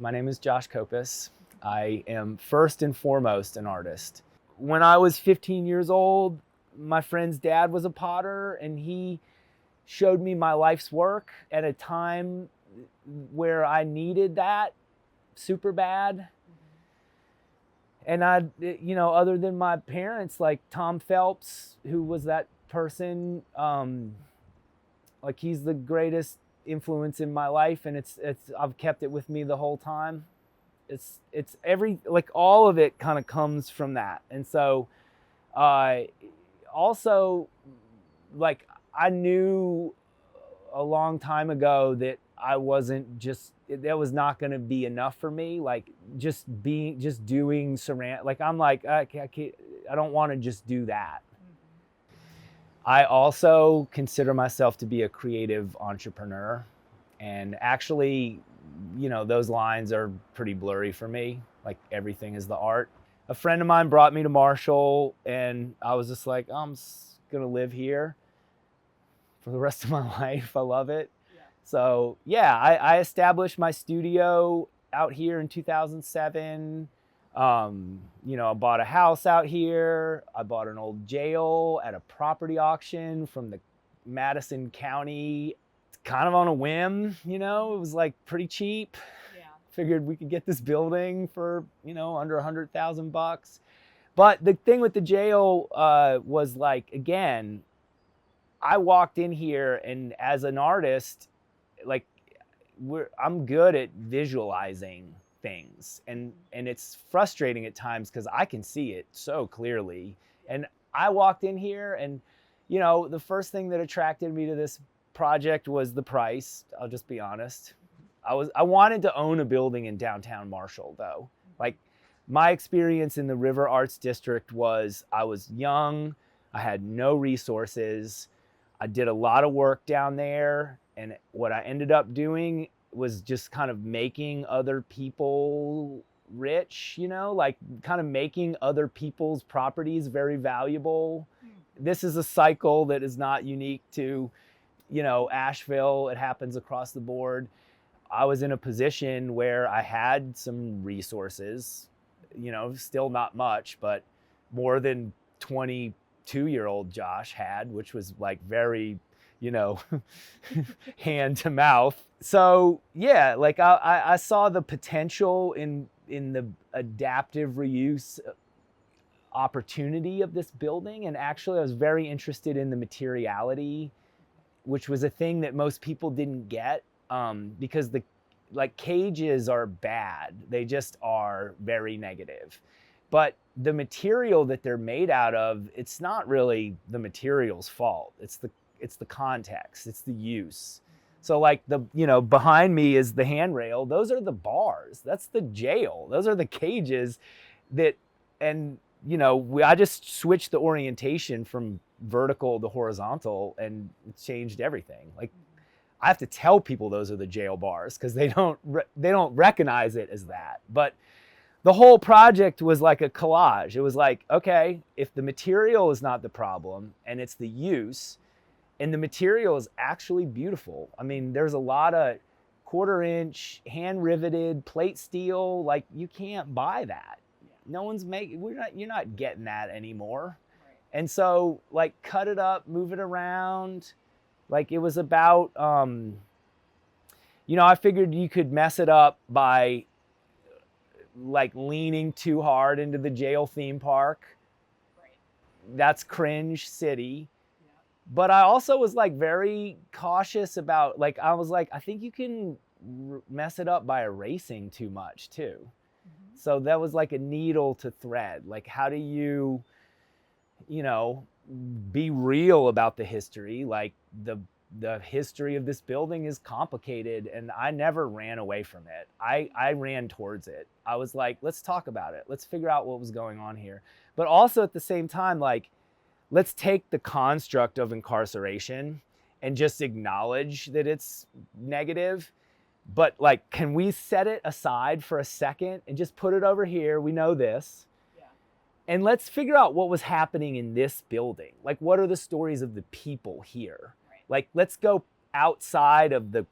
My name is Josh Copus. I am first and foremost an artist. When I was 15 years old, my friend's dad was a potter and he showed me my life's work at a time where I needed that super bad. And other than my parents, like Tom Phelps, who was that person, like he's the greatest influence in my life, and it's I've kept it with me the whole time. It's every, like, all of it kind of comes from that. And so also, like, I knew a long time ago that that was not going to be enough for me. Like, just doing ceramic, like, I'm like, I don't want to just do that. I also consider myself to be a creative entrepreneur, and actually, those lines are pretty blurry for me. Like, everything is the art. A friend of mine brought me to Marshall, and I was just like, oh, I'm just gonna live here for the rest of my life. I love it. Yeah. So yeah, I established my studio out here in 2007. I bought a house out here. I bought an old jail at a property auction from the Madison County, kind of on a whim. It was like pretty cheap. Yeah. Figured we could get this building for, under $100,000. But the thing with the jail was, like, again, I walked in here, and as an artist, like, I'm good at visualizing things, and it's frustrating at times because I can see it so clearly. And I walked in here, and the first thing that attracted me to this project was the price. I'll just be honest. I wanted to own a building in downtown Marshall, though. Like, my experience in the River Arts District was, I was young, I had no resources, I did a lot of work down there, and what I ended up doing was just kind of making other people rich, like, kind of making other people's properties very valuable. This is a cycle that is not unique to, Asheville. It happens across the board. I was in a position where I had some resources, still not much, but more than 22-year-old Josh had, which was, like, very, hand to mouth. So yeah, like, I saw the potential in the adaptive reuse opportunity of this building. And actually, I was very interested in the materiality, which was a thing that most people didn't get, because cages are bad. They just are very negative. But the material that they're made out of, it's not really the material's fault. It's the context, it's the use. So, like, behind me is the handrail. Those are the bars. That's the jail. Those are the cages I just switched the orientation from vertical to horizontal, and it changed everything. Like, I have to tell people those are the jail bars because they don't recognize it as that. But the whole project was like a collage. It was like, okay, if the material is not the problem and it's the use, and the material is actually beautiful. I mean, there's a lot of 1/4-inch hand riveted plate steel. Like, you can't buy that. No one's you're not getting that anymore. Right. And so, like, cut it up, move it around. Like, it was about, I figured you could mess it up by, like, leaning too hard into the jail theme park. Right. That's cringe city. Yeah. But I also was, like, very cautious about, like, I was like, I think you can mess it up by erasing too much too. Mm-hmm. So that was like a needle to thread. Like, how do you, be real about the history? Like, the history of this building is complicated, and I never ran away from it. I ran towards it. I was like, let's talk about it. Let's figure out what was going on here. But also at the same time, like, let's take the construct of incarceration and just acknowledge that it's negative. But, like, can we set it aside for a second and just put it over here? We know this. And let's figure out what was happening in this building. Like, what are the stories of the people here? Right. Like, let's go outside of the,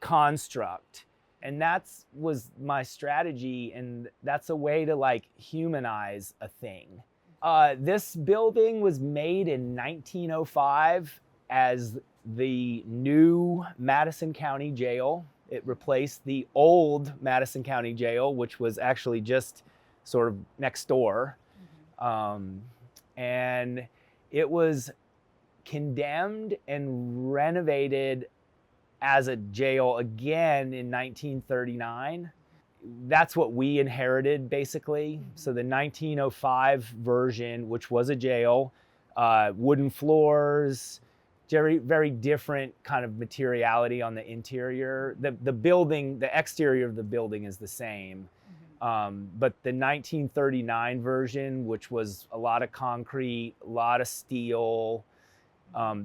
construct And that's was my strategy, and that's a way to like humanize a thing. This building was made in 1905 as the new Madison County Jail. It replaced the old Madison County Jail, which was actually just sort of next door. And it was condemned and renovated as a jail again in 1939. That's what we inherited, basically. So the 1905 version, which was a jail, wooden floors, very, very different kind of materiality on the interior. The building, the exterior of the building is the same. But the 1939 version, which was a lot of concrete, a lot of steel,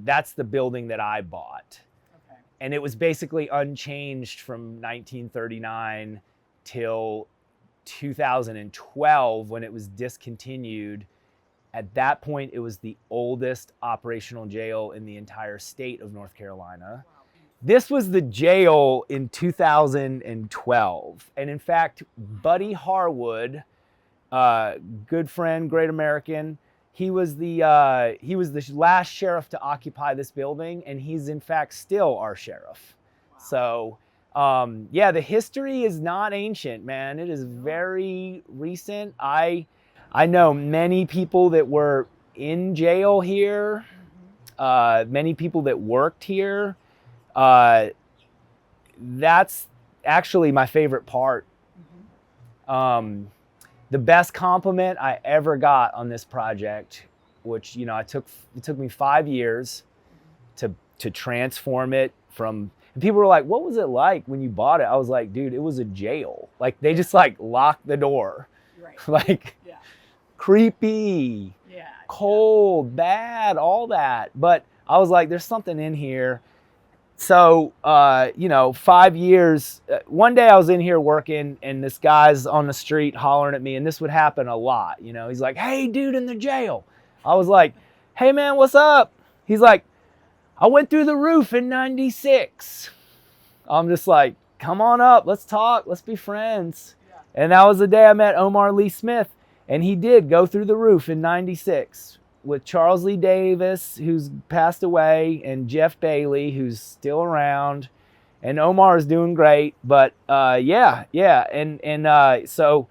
that's the building that I bought. Okay. And it was basically unchanged from 1939 till 2012 when it was discontinued. At that point, it was the oldest operational jail in the entire state of North Carolina. Wow. This was the jail in 2012. And in fact, Buddy Harwood, good friend, great American, he was the last sheriff to occupy this building, and he's in fact still our sheriff. Wow. So yeah, the history is not ancient, man. It is very recent. I know many people that were in jail here, many people that worked here. That's actually my favorite part. The best compliment I ever got on this project, which, you know, it took me 5 years to transform it from, and people were like, what was it like when you bought it? I was like, dude, it was a jail. Like they just like locked the door. Right. Like creepy, cold, bad, all that. But I was like, there's something in here. So, you know, 5 years, one day I was in here working and this guy's on the street hollering at me, and this would happen a lot. You know, he's like, hey dude, in the jail. I was like, hey man, what's up? He's like, I went through the roof in 96. I'm just like, come on up, let's talk, let's be friends. Yeah. And that was the day I met Omar Lee Smith, and he did go through the roof in 96. With Charles Lee Davis, who's passed away, and Jeff Bailey, who's still around, and Omar is doing great. But yeah, and so,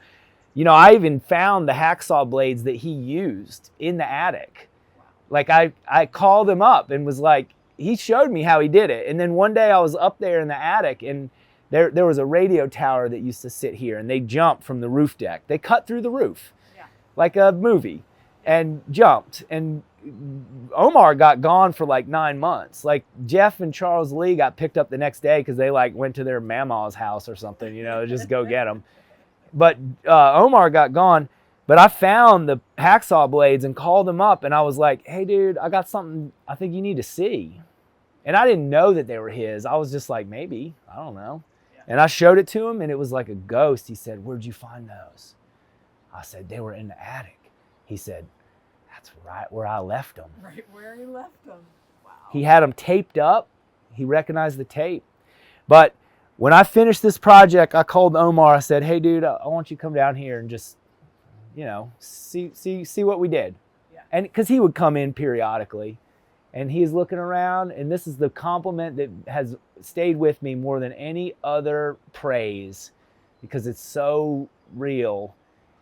you know, I even found the hacksaw blades that he used in the attic. Wow. Like I called him up and was like, he showed me how he did it. And then one day I was up there in the attic, and there was a radio tower that used to sit here, and they jumped from the roof deck. They cut through the roof, like a movie. And jumped, and Omar got gone for like 9 months. Like Jeff and Charles Lee got picked up the next day because they like went to their mama's house or something, you know, just go get them. But Omar got gone. But I found the hacksaw blades and called him up, and I was like, hey dude, I got something I think you need to see. And I didn't know that they were his. I was just like, maybe, I don't know. Yeah. And I showed it to him, and it was like a ghost. He said, where'd you find those? I said, they were in the attic. He said, that's right where I left them. Right where he left them. Wow. He had them taped up. He recognized the tape. But when I finished this project, I called Omar. I said, hey, dude, I want you to come down here and just, you know, see what we did. Yeah. And because he would come in periodically, and he's looking around, and this is the compliment that has stayed with me more than any other praise, because it's so real.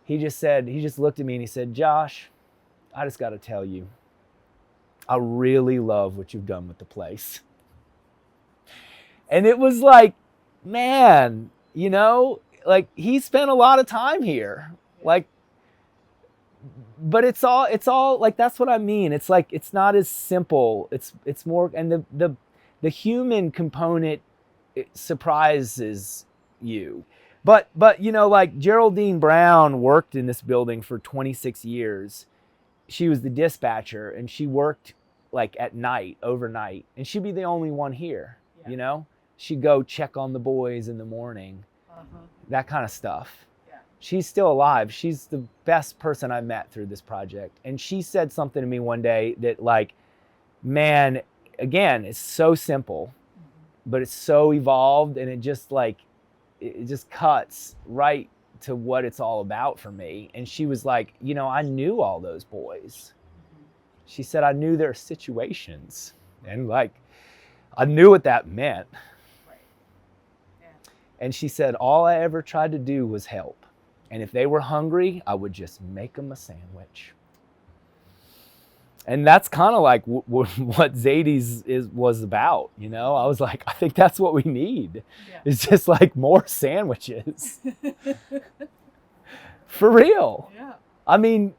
He just looked at me and he said, Josh, I just got to tell you, I really love what you've done with the place. And it was like, man, you know, like he spent a lot of time here. Like, but it's all like, that's what I mean. It's like, it's not as simple. It's more, and the human component, it surprises you. But you know, like Geraldine Brown worked in this building for 26 years. She was the dispatcher, and she worked like at night, overnight, and she'd be the only one here. Yeah. You know, she'd go check on the boys in the morning, that kind of stuff. Yeah. She's still alive. She's the best person I met through this project. And she said something to me one day that, like, man, again, it's so simple, but it's so evolved, and it just like, it just cuts right to what it's all about for me. And she was like, you know, I knew all those boys. She said, I knew their situations. And like, I knew what that meant. Right. Yeah. And she said, all I ever tried to do was help. And if they were hungry, I would just make them a sandwich. And that's kind of like what Zadie's was about, you know? I was like, I think that's what we need. Yeah. It's just like more sandwiches. For real. Yeah. I mean,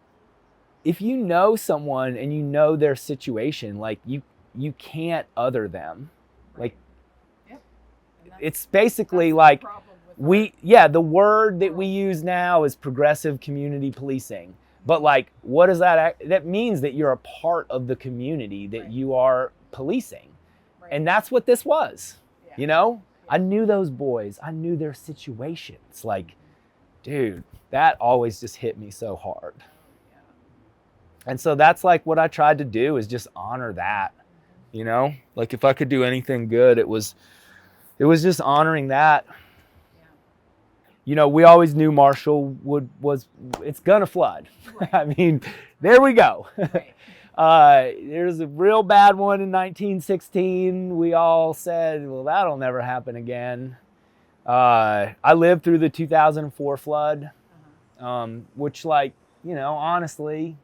if you know someone and you know their situation, like you can't other them. Right. Like, Yep. it's basically that's like the problem with the word that we use now is progressive community policing. But like, what does that means? That you're a part of the community that Right. you are policing. Right. And that's what this was, Yeah. you know? Yeah. I knew those boys. I knew their situations. Like, dude, that always just hit me so hard. Yeah. And so that's like what I tried to do, is just honor that, you know? Like, if I could do anything good, it was just honoring that. You know, we always knew Marshall it's gonna flood. Right. I mean, there we go. Right. There's a real bad one in 1916. We all said, well, that'll never happen again. I lived through the 2004 flood, which, like, you know, honestly,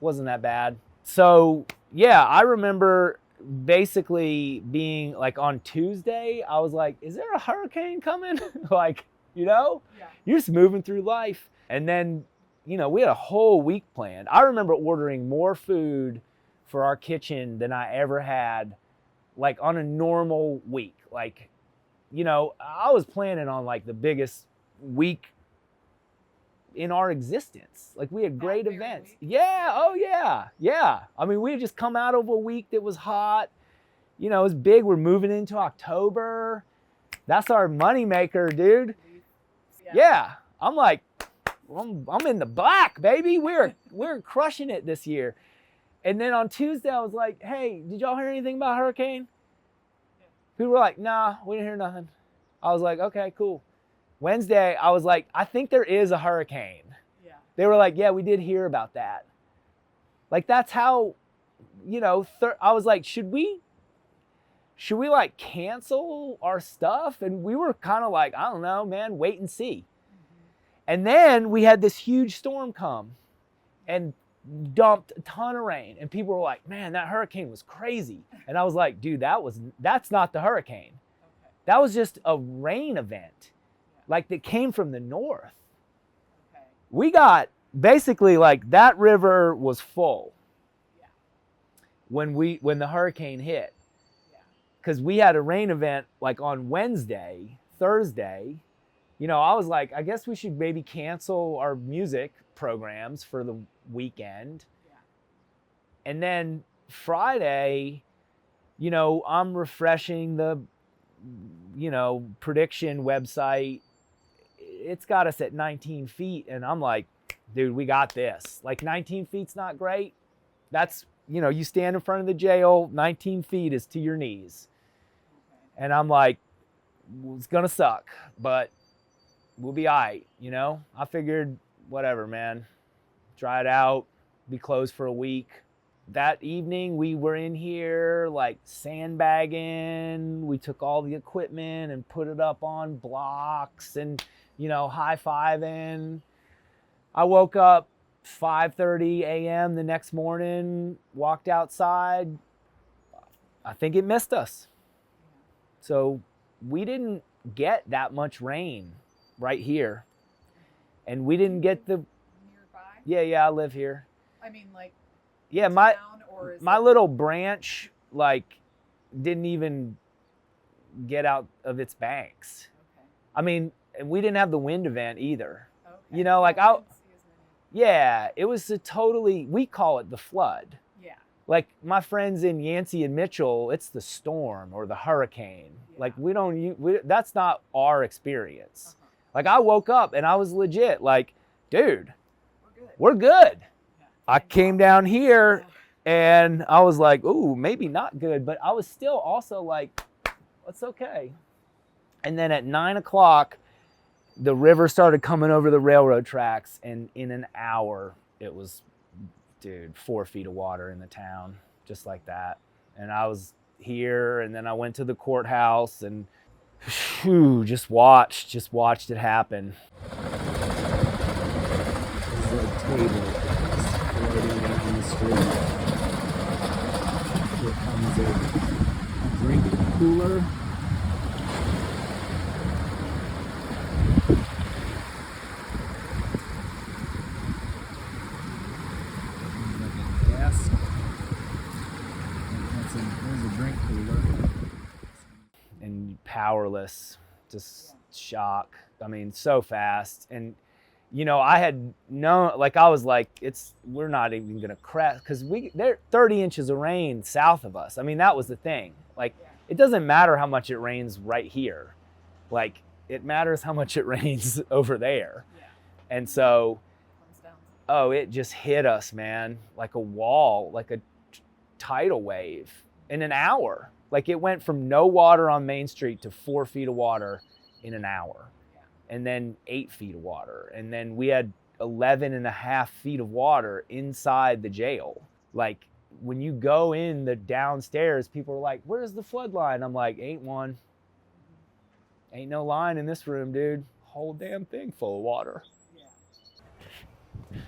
wasn't that bad. So, yeah, I remember basically being like, on Tuesday, I was like, is there a hurricane coming? Like, you know, Yeah. you're just moving through life. And then, you know, we had a whole week planned. I remember ordering more food for our kitchen than I ever had, like, on a normal week. Like, you know, I was planning on like the biggest week in our existence. Like, we had great events. Yeah. Oh yeah. Yeah. I mean, we had just come out of a week that was hot. You know, it was big. We're moving into October. That's our moneymaker, dude. Yeah. I'm like, I'm in the black, baby. We're crushing it this year. And then on Tuesday, I was like, hey, did y'all hear anything about hurricane? People were like, nah, we didn't hear nothing. I was like, okay, cool. Wednesday, I was like, I think there is a hurricane. Yeah. They were like, yeah, we did hear about that. Like, that's how, you know, I was like, should we like cancel our stuff? And we were kind of like, I don't know, man, wait and see. And then we had this huge storm come and dumped a ton of rain. And people were like, man, that hurricane was crazy. And I was like, dude, that's not the hurricane. Okay. That was just a rain event, like, that came from the north. Okay. We got basically, like, that river was full. Yeah. When the hurricane hit. Yeah. Because we had a rain event like on Thursday. You know, I was like, I guess we should maybe cancel our music programs for the weekend. Yeah. And then Friday, you know, I'm refreshing the, you know, prediction website. It's got us at 19 feet. And I'm like, dude, we got this. Like, 19 feet's not great. That's, you know, you stand in front of the jail, 19 feet is to your knees. Okay. And I'm like, it's gonna suck, but we'll be all right, you know? I figured, whatever, man. Try it out, be closed for a week. That evening, we were in here, like, sandbagging. We took all the equipment and put it up on blocks and, you know, high-fiving. I woke up 5:30 a.m. the next morning, walked outside. I think it missed us. So we didn't get that much rain right here. And we didn't get the... Nearby? Yeah, I live here. I mean, like, yeah, town, or is my it... little branch, like, didn't even get out of its banks. Okay. I mean, and we didn't have the wind event either. Okay. You know, like, I didn't see as many. yeah, it was we call it the flood. Yeah. Like, my friends in Yancey and Mitchell, it's the storm or the hurricane. Yeah. Like, that's not our experience. Like, I woke up and I was legit like, dude, we're good. Yeah. I came down here and I was like, ooh, maybe not good. But I was still also like, it's okay. And then at 9 o'clock, the river started coming over the railroad tracks, and in an hour, it was, dude, 4 feet of water in the town, just like that. And I was here, and then I went to the courthouse, and whew, just watched it happen. This is a table floating down the street. Here comes a drink cooler. There's a drink cooler. And powerless, just shock. I mean, so fast. And, you know, I had known, like, I was like, we're not even going to crash, because there 30 inches of rain south of us. I mean, that was the thing. Like, it doesn't matter how much it rains right here. Like, it matters how much it rains over there. Yeah. And so, it just hit us, man, like a wall, like a tidal wave in an hour. Like, it went from no water on Main Street to 4 feet of water in an hour. Yeah. And then 8 feet of water. And then we had 11 and a half feet of water inside the jail. Like, when you go in the downstairs, people are like, where's the flood line? I'm like, ain't one. Ain't no line in this room, dude. Whole damn thing full of water. Yeah.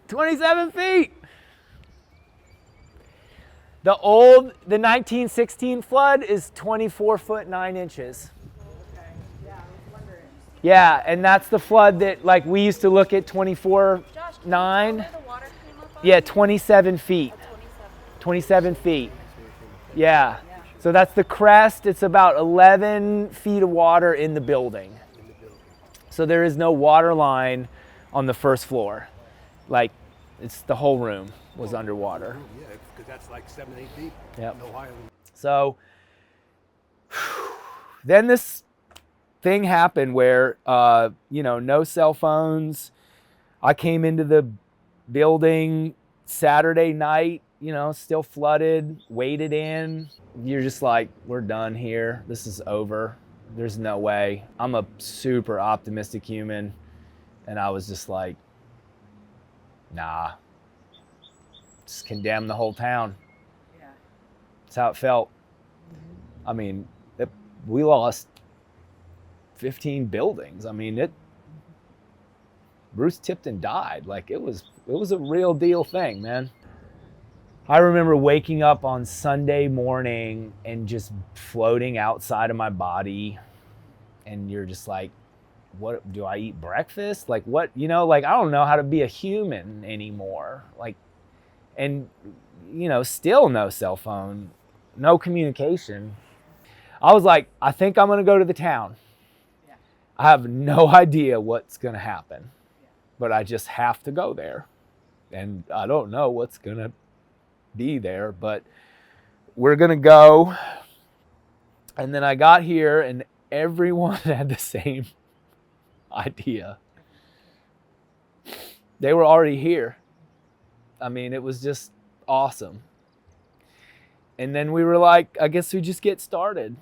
27 feet. The 1916 flood is 24 foot 9 inches. Okay. Yeah, I was wondering. Yeah, and that's the flood that, like, we used to look at 24 Josh, 9. where the water came up on? Yeah, 27 feet. Oh, 27. 27 feet. Yeah. So that's the crest. It's about 11 feet of water in the building. So there is no water line on the first floor. Like, it's the whole room was underwater. Yeah, because that's like 7, 8 feet. Yep. No higher. So then this thing happened where, you know, no cell phones. I came into the building Saturday night, you know, still flooded, waded in. You're just like, we're done here. This is over. There's no way. I'm a super optimistic human. And I was just like, nah, just condemn the whole town. Yeah. That's how it felt. I mean, we lost 15 buildings. I mean, Bruce Tipton died. Like, it was a real deal thing, man. I remember waking up on Sunday morning and just floating outside of my body. And you're just like, what, do I eat breakfast? Like, what, you know, like, I don't know how to be a human anymore. Like, and, you know, still no cell phone, no communication. I was like, I think I'm going to go to the town. Yeah. I have no idea what's going to happen, but I just have to go there. And I don't know what's going to be there, but we're going to go. And then I got here and everyone had the same idea. They were already here. I mean, it was just awesome. And then we were like, I guess we just get started.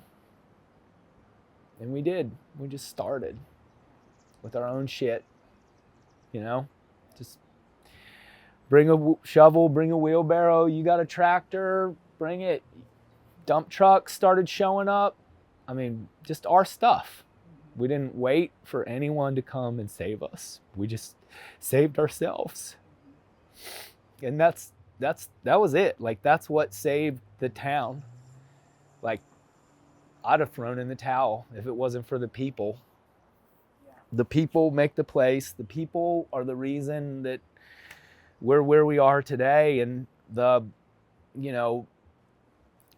And we did. We just started with our own shit, you know, just bring a shovel, bring a wheelbarrow. You got a tractor, bring it. Dump trucks started showing up. I mean, just our stuff. We didn't wait for anyone to come and save us. We just saved ourselves. And that was it. Like, that's what saved the town. Like, I'd have thrown in the towel if it wasn't for the people. The people make the place. The people are the reason that we're where we are today. And you know,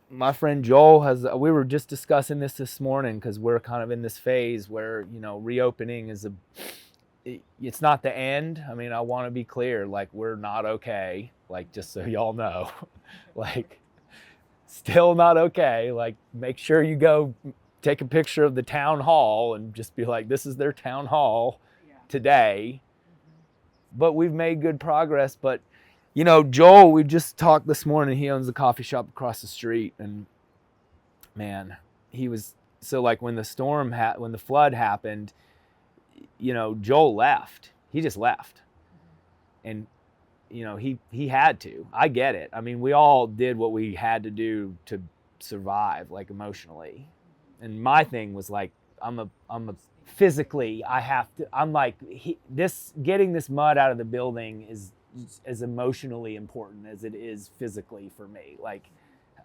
my friend Joel we were just discussing this morning because we're kind of in this phase where, you know, reopening is it's not the end. I mean, I want to be clear, like, we're not okay. Like, just so y'all know, like, still not okay. Like, make sure you go take a picture of the town hall and just be like, this is their town hall today. But we've made good progress. But, you know, Joel, we just talked this morning. He owns a coffee shop across the street. And, man, he was So like when the when the flood happened, you know, Joel left. He just left. And you know, he had to. I get it. I mean, we all did what we had to do to survive, like emotionally. And my thing was like, I'm a physically, I have to. I'm like, getting this mud out of the building is as emotionally important as it is physically for me. Like,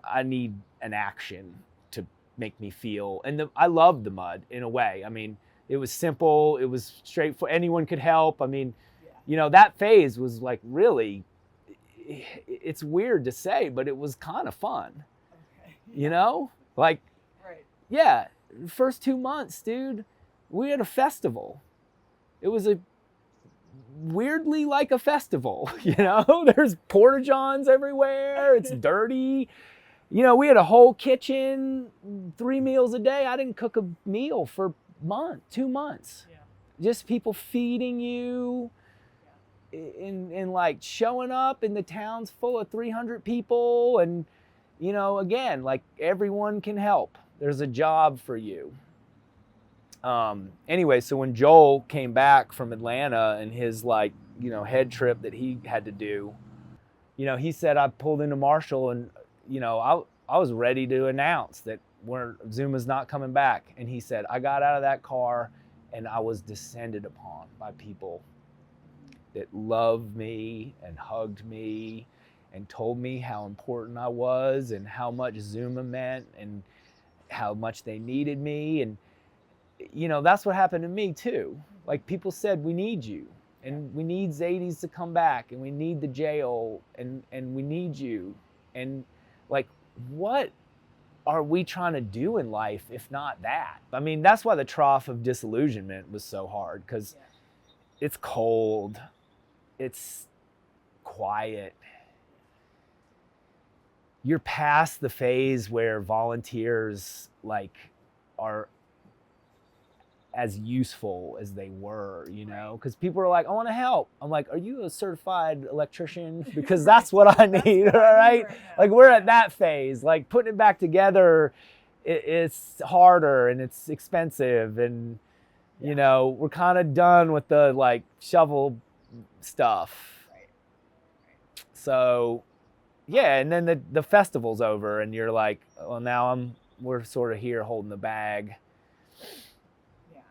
I need an action to make me feel. And I loved the mud in a way. I mean, it was simple. It was straightforward. Anyone could help. I mean, you know, that phase was like really, it's weird to say, but it was kind of fun. Okay. You know, like, right. Yeah, first 2 months, dude, we had a festival. It was a weirdly like a festival, you know, there's porta-johns everywhere. It's dirty. You know, we had a whole kitchen, 3 meals a day. I didn't cook a meal for 2 months. Yeah. Just people feeding you. In like showing up in the towns full of 300 people, and you know, again, like everyone can help. There's a job for you. Anyway, so when Joel came back from Atlanta and his like, you know, head trip that he had to do, you know, he said, I pulled into Marshall and, you know, I was ready to announce that Zuma's not coming back. And he said, I got out of that car and I was descended upon by people that loved me and hugged me and told me how important I was and how much Zuma meant and how much they needed me. And, you know, that's what happened to me too. Like people said, we need you and we need Zadie's to come back and we need the jail and we need you. And like, what are we trying to do in life if not that? I mean, that's why the trough of disillusionment was so hard, because it's cold. It's quiet. You're past the phase where volunteers like are as useful as they were, you know, because people are like, I want to help. I'm like, are you a certified electrician? Because that's what I need, all right? Like we're at that phase, like putting it back together, it's harder and it's expensive. And, you know, we're kind of done with the like shovel stuff. Right. So yeah, and then the festival's over and you're like, well, now we're sort of here holding the bag. Yeah.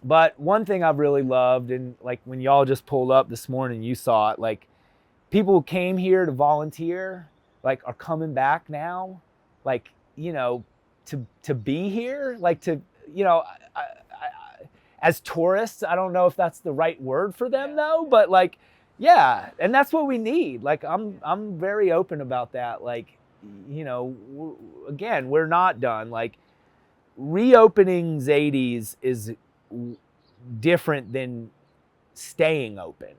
But one thing I've really loved, and like when y'all just pulled up this morning, you saw it, like people who came here to volunteer like are coming back now, like, you know, to be here, like to, you know, I, as tourists, I don't know if that's the right word for them though, but like, yeah, and that's what we need. Like, I'm very open about that. Like, you know, again, we're not done. Like, reopening Zadie's is different than staying open,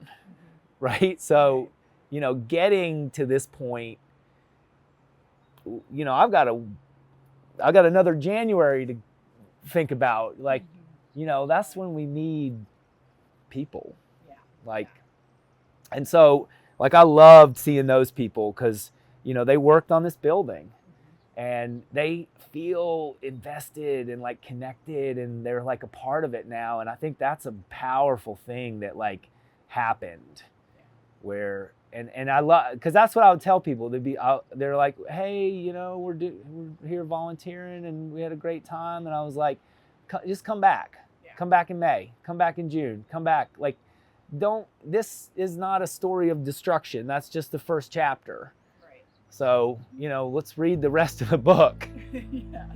right? So, you know, getting to this point, you know, I've got another January to think about. Like, you know, that's when we need people. Yeah. Like, and so, like, I loved seeing those people because, you know, they worked on this building and they feel invested and like connected and they're like a part of it now. And I think that's a powerful thing that like happened where, and I love, because that's what I would tell people. They're like, hey, you know, we're here volunteering and we had a great time. And I was like, just come back. Come back in May, come back in June, come back. Like, this is not a story of destruction. That's just the first chapter. Right. So, you know, let's read the rest of the book. Yeah.